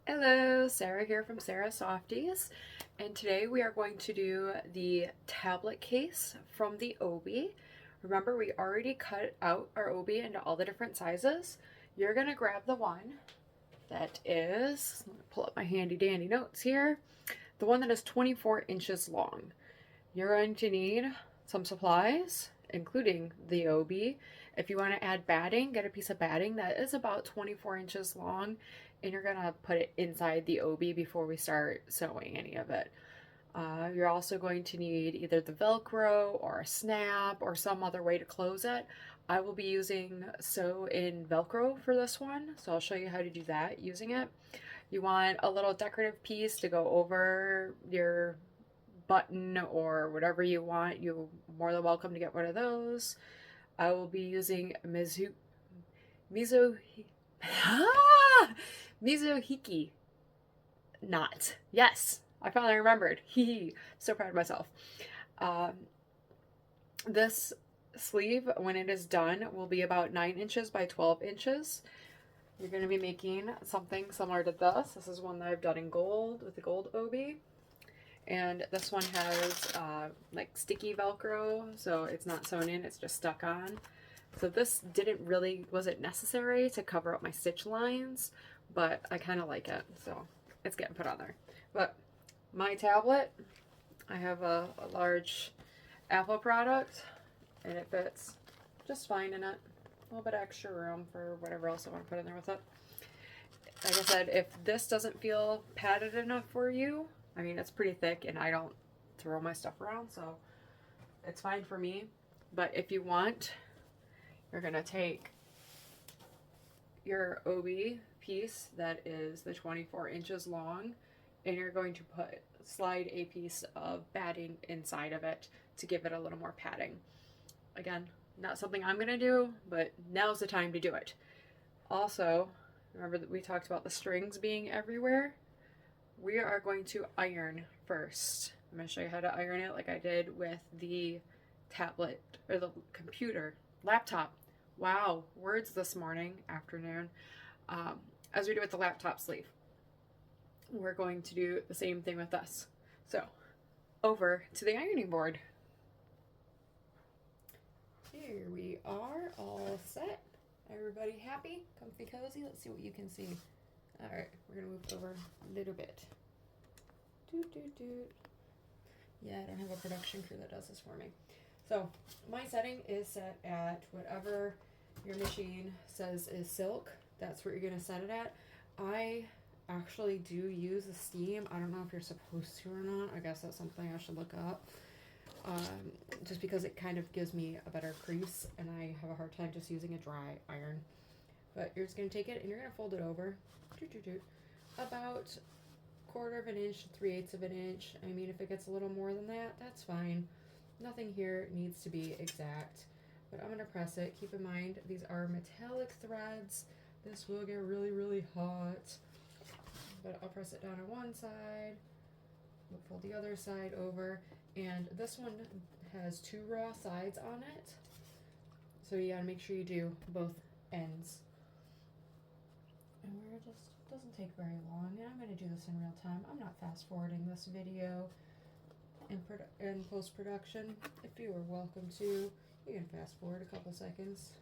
Hello, Sarah here from Sarah Softies, and today we are going to do the tablet case from the Obi. Remember, we already cut out our Obi into all the different sizes. You're going to grab the one that is, let me pull up my handy dandy notes here, the one that is 24 inches long. You're going to need some supplies, including the Obi. If you want to add batting, get a piece of batting that is about 24 inches long, and you're going to put it inside the Obi before we start sewing any of it. You're also going to need either the Velcro or a snap or some other way to close it. I will be using sew in Velcro for this one, so I'll show you how to do that using it. You want a little decorative piece to go over your button or whatever you want. You're more than welcome to get one of those. I will be using Mizo Mizuhiki knot. Yes, I finally remembered. Hee. So proud of myself. Um, this sleeve, when it is done, will be about 9 inches by 12 inches. You're going to be making something similar to this. This is one that I've done in gold with the gold Obi. And this one has like sticky Velcro, so it's not sewn in, it's just stuck on. So this wasn't necessary to cover up my stitch lines, but I kind of like it, so it's getting put on there. But my tablet, I have a large Apple product, and it fits just fine in it. A little bit of extra room for whatever else I want to put in there with it. Like I said, if this doesn't feel padded enough for you, I mean, it's pretty thick and I don't throw my stuff around, so it's fine for me. But if you want, you're going to take your Obi piece that is the 24 inches long, and you're going to slide a piece of batting inside of it to give it a little more padding. Again, not something I'm going to do, but now's the time to do it. Also, remember that we talked about the strings being everywhere? We are going to iron first. I'm going to show you how to iron it like I did with the tablet, or the laptop. Wow, words this afternoon. As we do with the laptop sleeve. We're going to do the same thing with this. So, over to the ironing board. Here we are, all set. Everybody happy? Comfy cozy? Let's see what you can see. Alright, we're going to move over a little bit. Yeah, I don't have a production crew that does this for me. So, my setting is set at whatever your machine says is silk. That's what you're going to set it at. I actually do use the steam. I don't know if you're supposed to or not. I guess that's something I should look up. Just because it kind of gives me a better crease, and I have a hard time just using a dry iron. But you're just going to take it and you're going to fold it over about 1/4 of an inch to 3/8 of an inch. I mean, if it gets a little more than that, that's fine. Nothing here needs to be exact, but I'm going to press it. Keep in mind, these are metallic threads. This will get really, really hot, but I'll press it down on one side, we'll fold the other side over, and this one has 2 raw sides on it, so you got to make sure you do both ends. And doesn't take very long, and I'm going to do this in real time. I'm not fast forwarding this video in post-production. If you are welcome to, you can fast forward a couple seconds.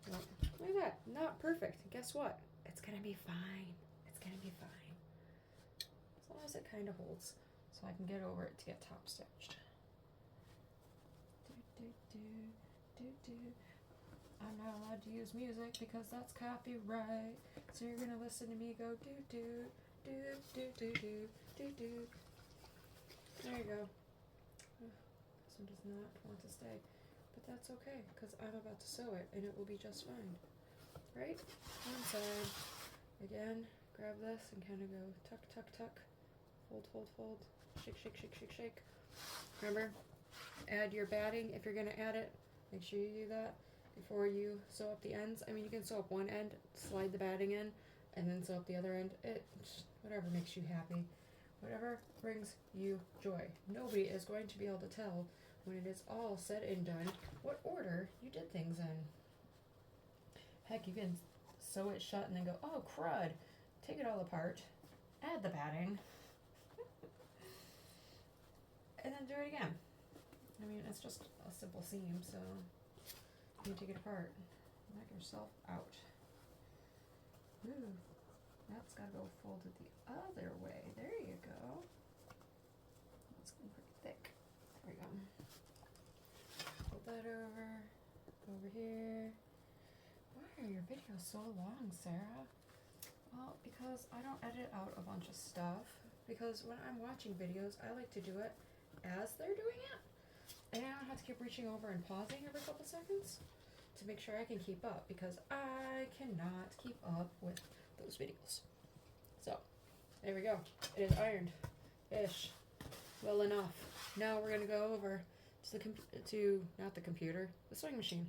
But look at that, not perfect. Guess what? It's going to be fine. It's going to be fine. As long as it kind of holds, so I can get over it to get top stitched. I'm not allowed to use music because that's copyright. So you're gonna listen to me go do do do do do do do do. There you go. This one does not want to stay, but that's okay because I'm about to sew it and it will be just fine. Right? One side. Again, grab this and kind of go tuck tuck tuck. Fold fold fold. Shake shake shake shake shake. Remember, add your batting if you're gonna add it. Make sure you do that before you sew up the ends. I mean, you can sew up one end, slide the batting in, and then sew up the other end. Whatever makes you happy. Whatever brings you joy. Nobody is going to be able to tell when it is all said and done what order you did things in. Heck, you can sew it shut and then go, oh crud, take it all apart, add the padding, and then do it again. I mean, it's just a simple seam, so you take it apart, knock yourself out. Ooh, that's gotta go folded the other way. There you go. It's getting pretty thick. There we go. Fold that over here. Why are your videos so long, Sarah? Well, because I don't edit out a bunch of stuff. Because when I'm watching videos, I like to do it as they're doing it. And I don't have to keep reaching over and pausing every couple seconds to make sure I can keep up, because I cannot keep up with those videos. So, there we go. It is ironed-ish. Well enough. Now we're going to go over to the sewing machine.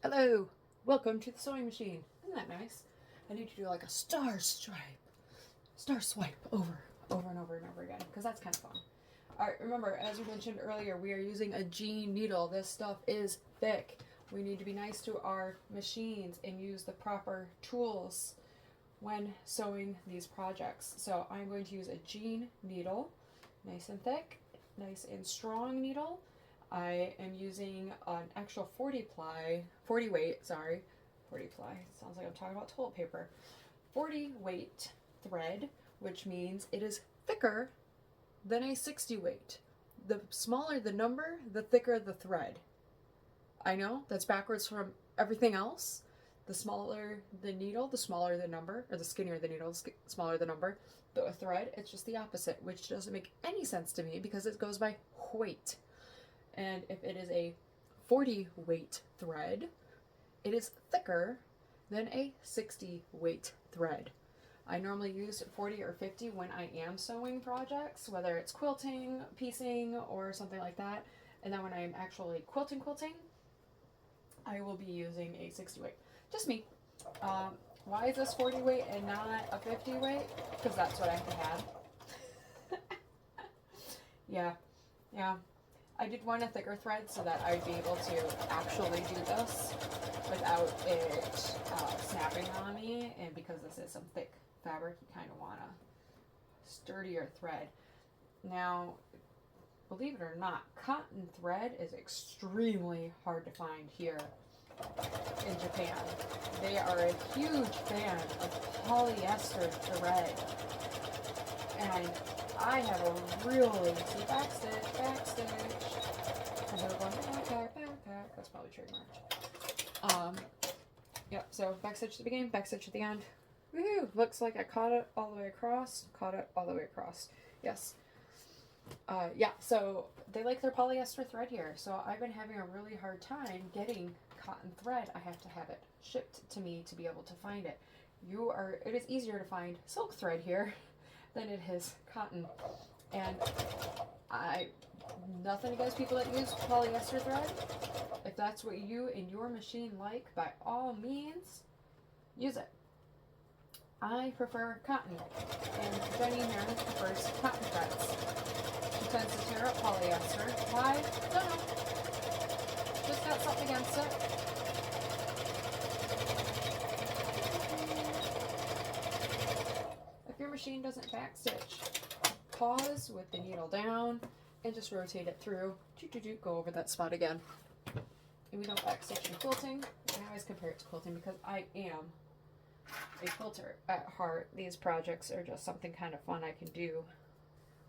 Hello! Welcome to the sewing machine. Isn't that nice? I need to do like a star swipe over and over again, because that's kind of fun. Alright, remember, as we mentioned earlier, we are using a jean needle. This stuff is thick. We need to be nice to our machines and use the proper tools when sewing these projects. So I'm going to use a jean needle, nice and thick, nice and strong needle. I am using an actual 40 weight, sounds like I'm talking about toilet paper. 40 weight thread, which means it is thicker than a 60 weight. The smaller the number, the thicker the thread. I know, that's backwards from everything else. The smaller the needle, the smaller the number, or the skinnier the needle, the smaller the number. The thread, it's just the opposite, which doesn't make any sense to me because it goes by weight. And if it is a 40 weight thread, it is thicker than a 60 weight thread. I normally use 40 or 50 when I am sewing projects, whether it's quilting, piecing, or something like that. And then when I'm actually quilting, I will be using a 60 weight. Just me. Why is this 40 weight and not a 50 weight? Because that's what I have to have. Yeah. I did want a thicker thread so that I'd be able to actually do this without it snapping on me. And because this is some thick fabric, you kind of want a sturdier thread. Now, believe it or not, cotton thread is extremely hard to find here in Japan. They are a huge fan of polyester thread. And I have a really, see, backstitch. And they're going, backpack. That's probably trademarked. Yep, so backstitch at the beginning, backstitch at the end. Woohoo! Looks like I caught it all the way across. Yes. Yeah, so they like their polyester thread here. So I've been having a really hard time getting cotton thread. I have to have it shipped to me to be able to find it. It is easier to find silk thread here than it is cotton. And nothing against people that use polyester thread. If that's what you and your machine like, by all means, use it. I prefer cotton, and Jenny here prefers cotton threads. She tends to tear up polyester. Why? Don't know. Just got something against it. If your machine doesn't backstitch, pause with the needle down and just rotate it through. Go over that spot again. And we don't backstitch in quilting. I always compare it to quilting because I am a quilter at heart. These projects are just something kind of fun I can do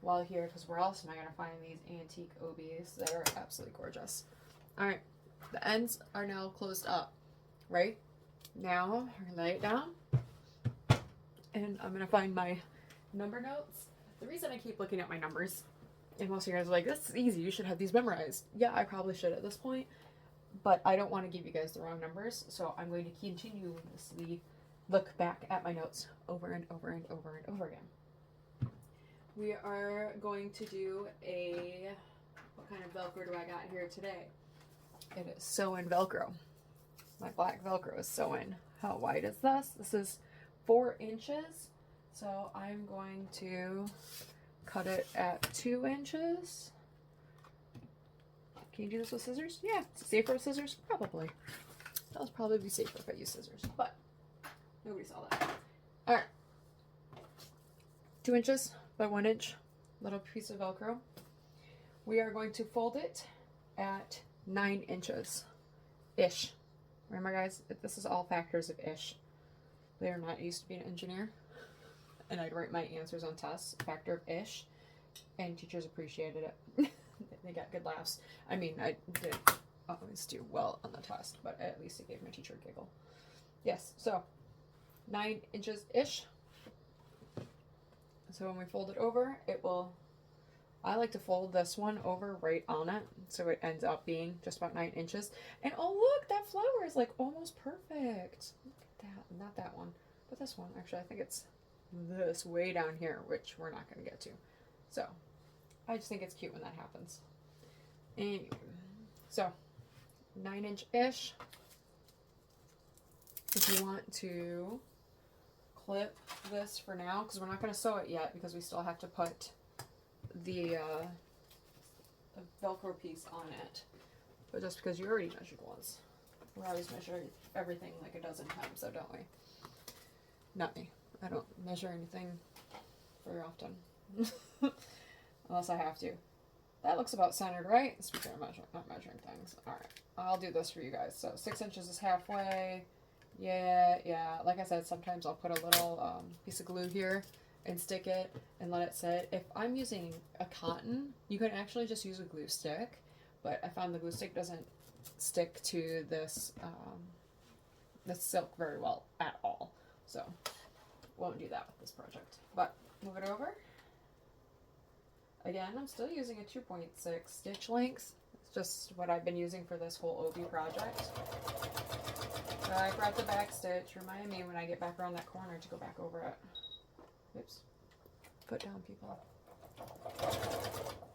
while here, because where else am I going to find these antique Obis that are absolutely gorgeous? Alright, the ends are now closed up, right? Now, I'm going to lay it down, and I'm going to find my number notes. The reason I keep looking at my numbers, and most of you guys are like, this is easy, you should have these memorized. Yeah, I probably should at this point, but I don't want to give you guys the wrong numbers, so I'm going to continuously look back at my notes over and over and over and over again. We are going to do what kind of Velcro do I got here today? It is sewn Velcro. My black Velcro is sewn. How wide is this? This is 4 inches. So I'm going to cut it at 2 inches. Can you do this with scissors? Yeah. Is it safer with scissors? Probably. That'll probably be safer if I use scissors. But Nobody saw that. All right. 2 inches by 1 inch little piece of Velcro. We are going to fold it at 9 inches ish. Remember, guys, this is all factors of ish. They are not used to being an engineer, and I'd write my answers on tests factor of ish, and teachers appreciated it. They got good laughs. I mean, I did always do well on the test, but at least it gave my teacher a giggle. Yes, so 9 inches ish. So when we fold it over, it will, I like to fold this one over right on it, so it ends up being just about 9 inches. And oh look, that flower is like almost perfect. Look at that, not that one, but this one. Actually, I think it's this way down here, which we're not going to get to. So I just think it's cute when that happens. Anyway, so 9 inch-ish. If you want to clip this for now, because we're not going to sew it yet because we still have to put the Velcro piece on it. But just because you already measured once. We always measure everything like a dozen times, so don't we? Not me. I don't measure anything very often. Unless I have to. That looks about centered, right? Speaking of not measuring things. Alright, I'll do this for you guys. So 6 inches is halfway. Yeah. Like I said, sometimes I'll put a little piece of glue here and stick it and let it sit. If I'm using a cotton, you can actually just use a glue stick, but I found the glue stick doesn't stick to this silk very well at all. So won't do that with this project. But move it over. Again, I'm still using a 2.6 stitch length. It's just what I've been using for this whole Obi project. So I brought the back stitch. Remind me when I get back around that corner to go back over it. Oops. Put down, people.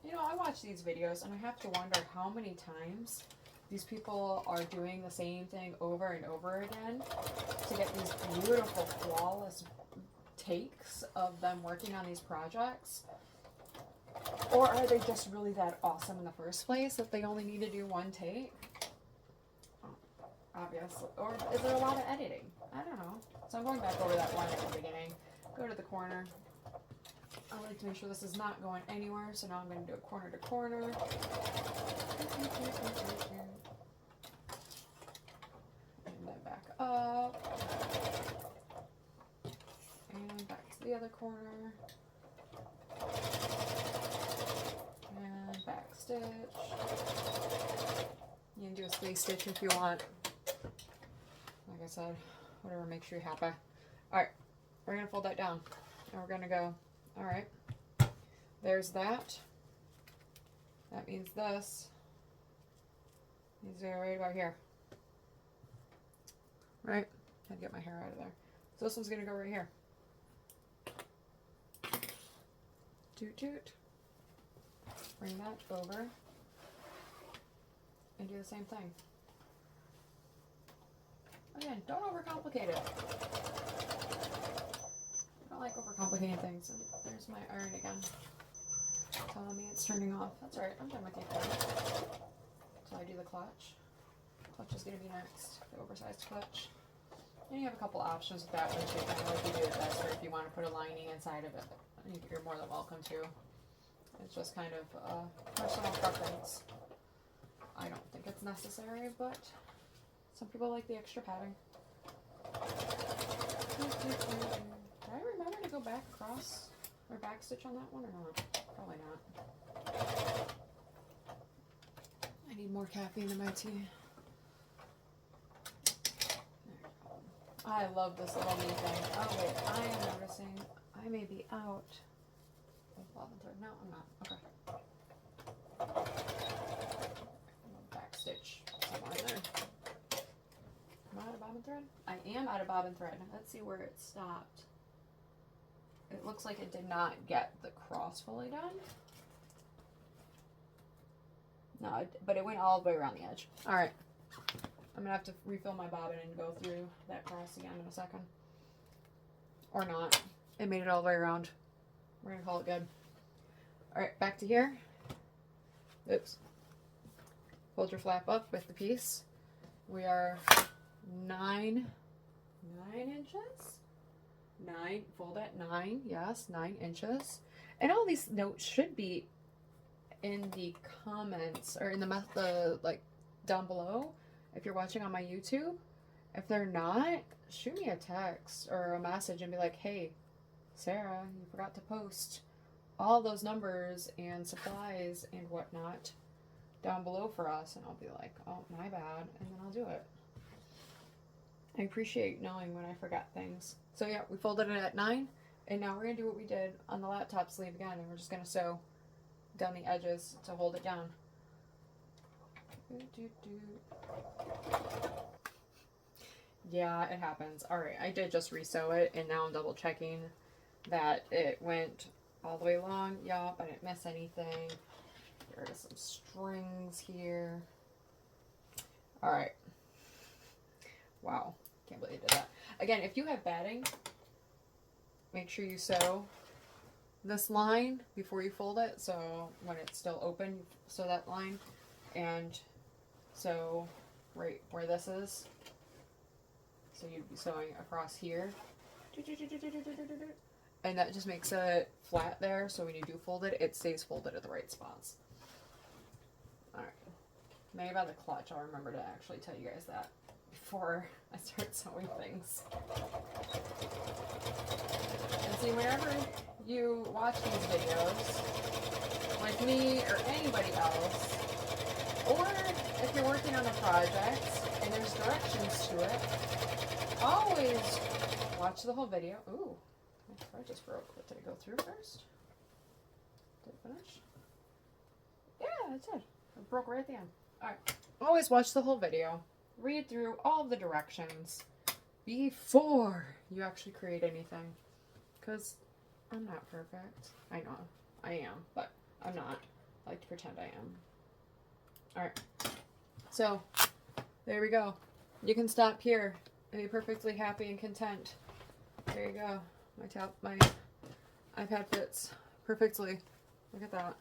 You know, I watch these videos and I have to wonder how many times these people are doing the same thing over and over again to get these beautiful, flawless takes of them working on these projects. Or are they just really that awesome in the first place that they only need to do one take? Obviously. Or is there a lot of editing? I don't know. So I'm going back over that one at the beginning. Go to the corner. I like to make sure this is not going anywhere, so now I'm going to do a corner to corner. And then back up. And back to the other corner. And back stitch. You can do a sleeve stitch if you want. Like I said, whatever makes you happy. Alright, we're going to fold that down. And we're going to go, alright, there's that. That means this needs to go right about here. Right? I had to get my hair out of there. So this one's going to go right here. Toot toot. Bring that over. And do the same thing. Again, don't overcomplicate it. I don't like overcomplicating things. And there's my iron again. Telling me it's turning off. That's alright, I'm done with the iron. So I do the clutch. Clutch is going to be next. The oversized clutch. And you have a couple options with that one too. Kind of like you do it best, or if you want to put a lining inside of it, you're more than welcome to. It's just kind of personal preference. I don't think it's necessary, but some people like the extra padding. Did I remember to go back across or back stitch on that one or not? Probably not. I need more caffeine in my tea. I love this little knee thing. Oh wait, I am noticing I may be out of bobbin thread. No, I'm not. Okay. Back stitch somewhere in there. Am I out of bobbin thread? I am out of bobbin thread. Let's see where it stopped. It looks like it did not get the cross fully done. No, but it went all the way around the edge. All right. I'm going to have to refill my bobbin and go through that cross again in a second. Or not. It made it all the way around. We're going to call it good. Alright, back to here. Oops. Fold your flap up with the piece. We are 9 9 inches. 9, fold at 9, yes, 9 inches. And all these notes should be in the comments or in the like down below if you're watching on my YouTube. If they're not, shoot me a text or a message and be like, hey, Sarah, you forgot to post all those numbers and supplies and whatnot down below for us. And I'll be like, oh, my bad. And then I'll do it. I appreciate knowing when I forgot things. So yeah, we folded it at 9. And now we're going to do what we did on the laptop sleeve again. And we're just going to sew down the edges to hold it down. Yeah, it happens. Alright, I did just resew it, and now I'm double checking that it went all the way along. Yup, I didn't miss anything. There are some strings here. Alright. Wow, can't believe I did that. Again, if you have batting, make sure you sew this line before you fold it, so when it's still open, sew that line, and sew right where this is. So you'd be sewing across here, and that just makes it flat there, so when you do fold it, it stays folded at the right spots. Alright, maybe by the clutch I'll remember to actually tell you guys that before I start sewing things. And see, whenever you watch these videos, like me or anybody else, or if you're working on a project and there's directions to it, always watch the whole video. Ooh, my thread just broke. What, did it go through first? Did it finish? Yeah, it did. It broke right at the end. Alright, always watch the whole video. Read through all of the directions before you actually create anything. Because I'm not perfect. I know. I am, but I'm not. I like to pretend I am. Alright. So, there we go. You can stop here and be perfectly happy and content. There you go. My iPad fits perfectly. Look at that.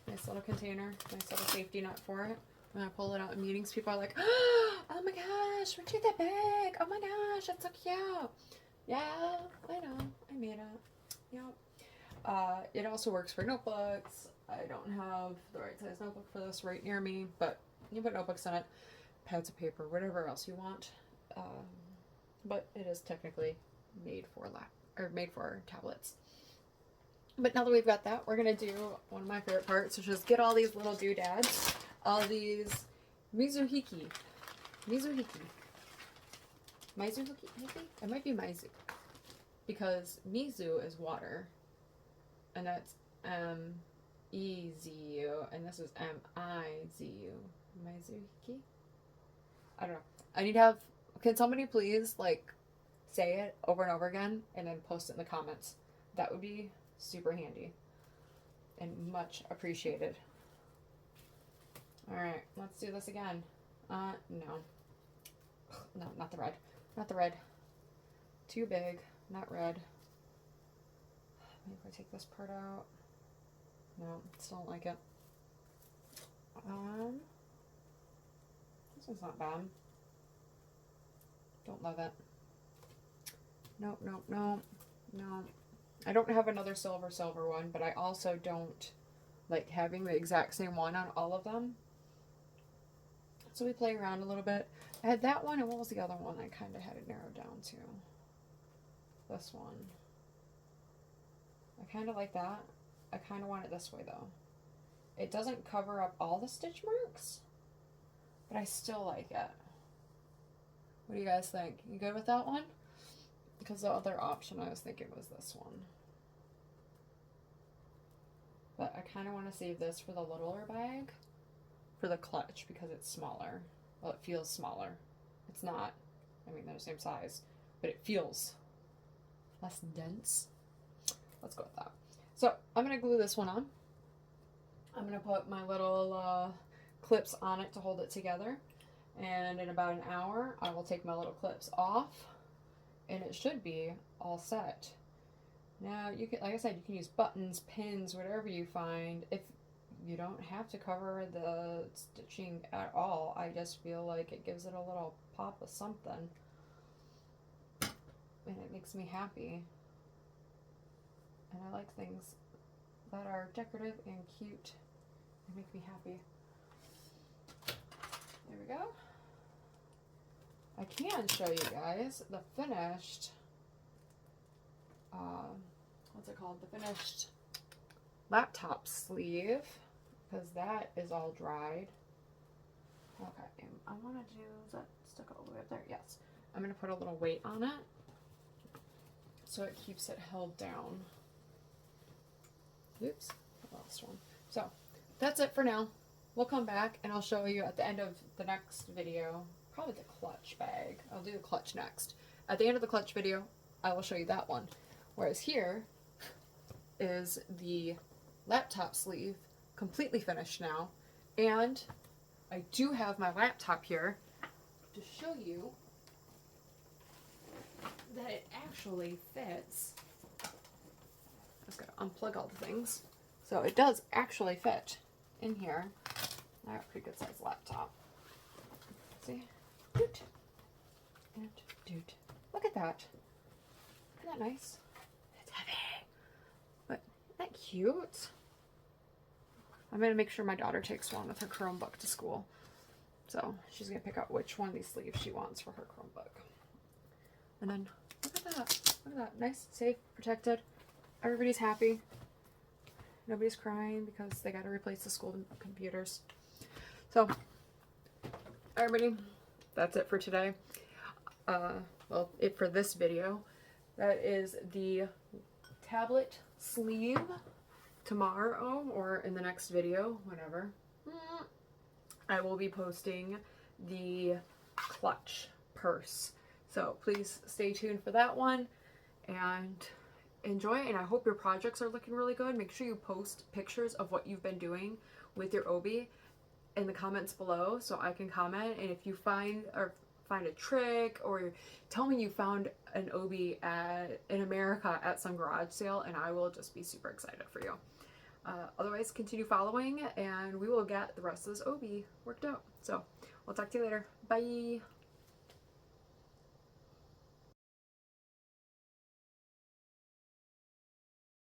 Nice little container. Nice little safety nut for it. When I pull it out in meetings, people are like, oh my gosh, where'd you get that bag? Oh my gosh, that's so cute. Yeah, I know. I made it. Yep. It also works for notebooks. I don't have the right size notebook for this right near me, but you can put notebooks in it, pads of paper, whatever else you want. But it is technically made for made for tablets. But now that we've got that, we're gonna do one of my favorite parts, which is get all these little doodads, all these mizuhiki. Mizuhiki, maybe? It might be Maizu, because Mizu is water, and that's M-E-Z-U, and this is M-I-Z-U. Mizuhiki? I don't know. I need to have, can somebody please, like, say it over and over again, and then post it in the comments. That would be super handy, and much appreciated. Alright, let's do this again. No. No, not the red. Not the red. Too big. Not red. Maybe if I take this part out. No, still don't like it. This one's not bad. Don't love it. Nope, nope, nope. No. I don't have another silver one, but I also don't like having the exact same one on all of them. So we play around a little bit. I had that one, and what was the other one I kind of had it narrowed down to? This one. I kind of like that. I kind of want it this way, though. It doesn't cover up all the stitch marks, but I still like it. What do you guys think? You good with that one? Because the other option I was thinking was this one. But I kind of want to save this for the littler bag. For the clutch, because it's smaller. Well, it feels smaller. It's not. I mean, they're the same size. But it feels less dense. Let's go with that. So, I'm going to glue this one on. I'm going to put my little clips on it to hold it together. And in about an hour, I will take my little clips off. And it should be all set. Now, you can, like I said, you can use buttons, pins, whatever you find. If you don't have to cover the stitching at all, I just feel like it gives it a little pop of something. and it makes me happy. And I like things that are decorative and cute and make me happy. There we go. I can show you guys the finished, what's it called? The finished laptop sleeve, because that is all dried. Okay, and I want to do, is that stuck all the way up there? Yes. I'm going to put a little weight on it so it keeps it held down. Oops, I lost one. So that's it for now. We'll come back and I'll show you at the end of the next video, probably the clutch bag. I'll do the clutch next. At the end of the clutch video, I will show you that one. Whereas here is the laptop sleeve, completely finished now. And I do have my laptop here to show you that it actually fits. I've got to unplug all the things. So it does actually fit in here. I have a pretty good sized laptop. See? Doot. And doot. Look at that. Isn't that nice? It's heavy. But isn't that cute? I'm going to make sure my daughter takes one with her Chromebook to school. So she's going to pick out which one of these sleeves she wants for her Chromebook. And then, look at that. Look at that. Nice, safe, protected. Everybody's happy. Nobody's crying because they got to replace the school computers. So, everybody, that's it for today. Well, it for this video. That is the tablet sleeve. Tomorrow or in the next video, whenever, I will be posting the clutch purse. So please stay tuned for that one and enjoy. And I hope your projects are looking really good. Make sure you post pictures of what you've been doing with your Obi in the comments below so I can comment. And if you find a trick or tell me you found an Obi in America at some garage sale, and I will just be super excited for you. Otherwise, continue following and we will get the rest of this Obi worked out. So we'll talk to you later. Bye.